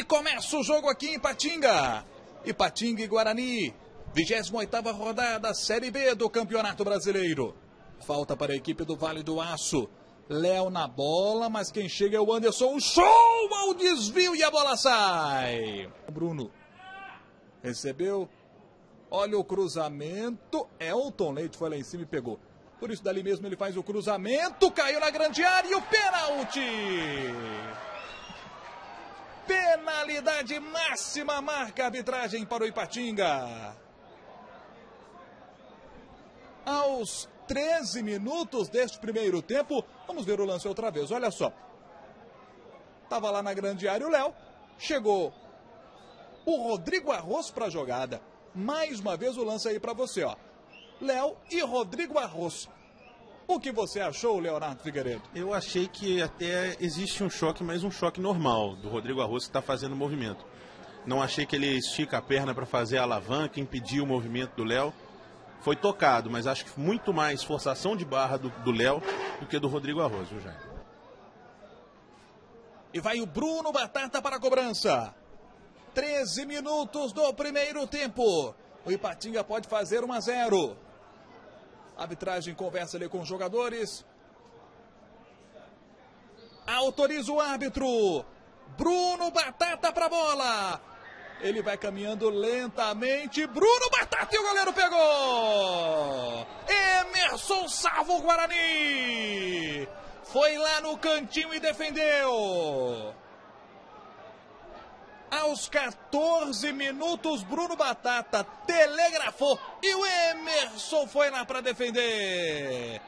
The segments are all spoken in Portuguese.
começa o jogo aqui em Ipatinga. Ipatinga e Guarani. 28ª rodada, Série B do Campeonato Brasileiro. Falta para a equipe do Vale do Aço. Léo na bola, mas quem chega é o Anderson. Um show ao desvio e a bola sai. Bruno recebeu. Olha o cruzamento. Elton Leite foi lá em cima e pegou. Por isso dali mesmo ele faz o cruzamento. Caiu na grande área e o pênalti. Penalidade máxima, marca a arbitragem para o Ipatinga. Aos 13 minutos deste primeiro tempo, vamos ver o lance outra vez, olha só. Tava lá na grande área o Léo, chegou o Rodrigo Arroz para a jogada. Mais uma vez o lance aí para você, ó. Léo e Rodrigo Arroz. O que você achou, Leonardo Figueiredo? Eu achei que até existe um choque, mas um choque normal do Rodrigo Arroz que está fazendo o movimento. Não achei que ele estica a perna para fazer a alavanca, impedir o movimento do Léo. Foi tocado, mas acho que muito mais forçação de barra do Léo do que do Rodrigo Arroz, viu, Jair? E vai o Bruno Batata para a cobrança. 13 minutos do primeiro tempo. O Ipatinga pode fazer 1-0. A arbitragem conversa ali com os jogadores. Autoriza o árbitro. Bruno Batata para a bola. Ele vai caminhando lentamente. Bruno Batata e o goleiro pegou. Emerson salva o Guarani. Foi lá no cantinho e defendeu. Aos 14 minutos, Bruno Batata telegrafou e o Emerson foi lá para defender.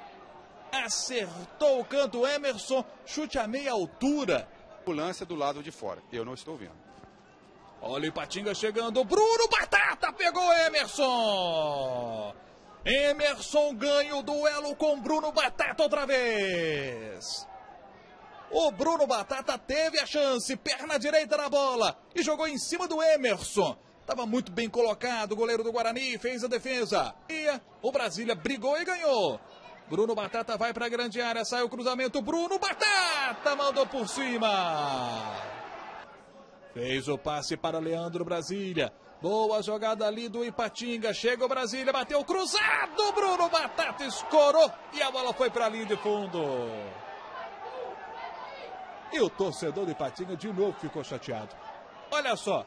Acertou o canto, Emerson, chute a meia altura. O lance é do lado de fora, eu não estou vendo. Olha o Ipatinga chegando, Bruno Batata pegou Emerson. Emerson ganha o duelo com Bruno Batata outra vez. O Bruno Batata teve a chance, perna direita na bola e jogou em cima do Emerson. Estava muito bem colocado, o goleiro do Guarani fez a defesa. E o Brasília brigou e ganhou. Bruno Batata vai para a grande área, sai o cruzamento, Bruno Batata mandou por cima. Fez o passe para Leandro Brasília. Boa jogada ali do Ipatinga, chega o Brasília, bateu cruzado, Bruno Batata escorou e a bola foi para a linha de fundo. E o torcedor do Ipatinga de novo ficou chateado. Olha só,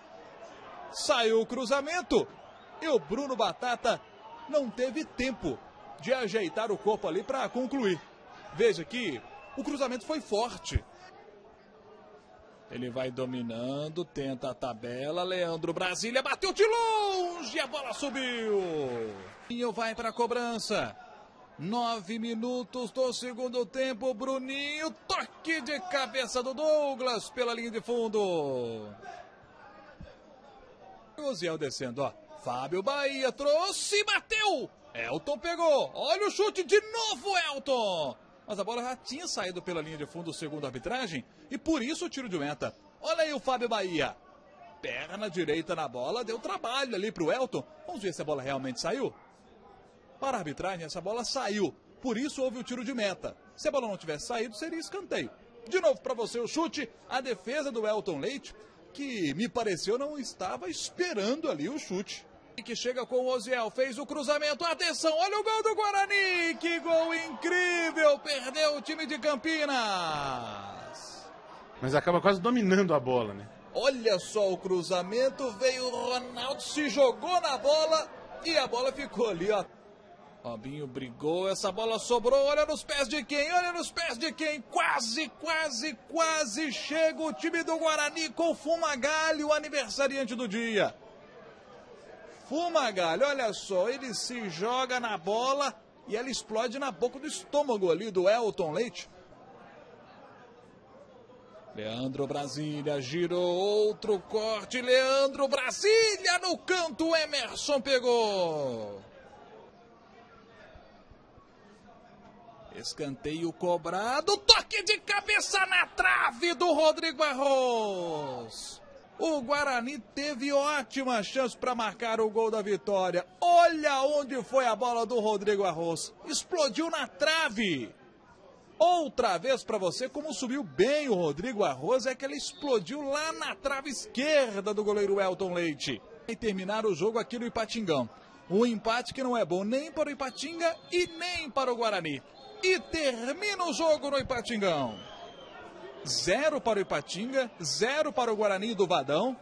saiu o cruzamento e o Bruno Batata não teve tempo de ajeitar o corpo ali para concluir. Veja que o cruzamento foi forte. Ele vai dominando, tenta a tabela, Leandro Brasília bateu de longe, a bola subiu. E vai para a cobrança. 9 minutos do segundo tempo, Bruninho, toque de cabeça do Douglas pela linha de fundo. O Ziel descendo, ó. Fábio Bahia trouxe, bateu. Elton pegou, olha o chute de novo, Elton. Mas a bola já tinha saído pela linha de fundo segundo a arbitragem e por isso o tiro de meta. Olha aí o Fábio Bahia. Perna direita na bola, deu trabalho ali pro Elton. Vamos ver se a bola realmente saiu. Para a arbitragem, essa bola saiu. Por isso houve o tiro de meta. Se a bola não tivesse saído, seria escanteio. De novo para você o chute. A defesa do Elton Leite, que me pareceu não estava esperando ali o chute. E que chega com o Oziel, fez o cruzamento. Atenção, olha o gol do Guarani. Que gol incrível. Perdeu o time de Campinas. Mas acaba quase dominando a bola, né? Olha só o cruzamento. Veio o Ronaldo, se jogou na bola e a bola ficou ali, ó. Robinho brigou, essa bola sobrou, olha nos pés de quem, olha nos pés de quem, quase chega o time do Guarani com o Fumagalli, o aniversariante do dia. Fumagalli, olha só, ele se joga na bola e ela explode na boca do estômago ali do Elton Leite. Leandro Brasília girou, outro corte, Leandro Brasília no canto, Emerson pegou. Escanteio cobrado, toque de cabeça na trave do Rodrigo Arroz. O Guarani teve ótima chance para marcar o gol da vitória. Olha onde foi a bola do Rodrigo Arroz. Explodiu na trave. Outra vez para você, como subiu bem o Rodrigo Arroz, é que ele explodiu lá na trave esquerda do goleiro Elton Leite. E terminar o jogo aqui no Ipatingão. Um empate que não é bom nem para o Ipatinga e nem para o Guarani. E termina o jogo no Ipatingão. 0 para o Ipatinga, 0 para o Guarani do Vadão.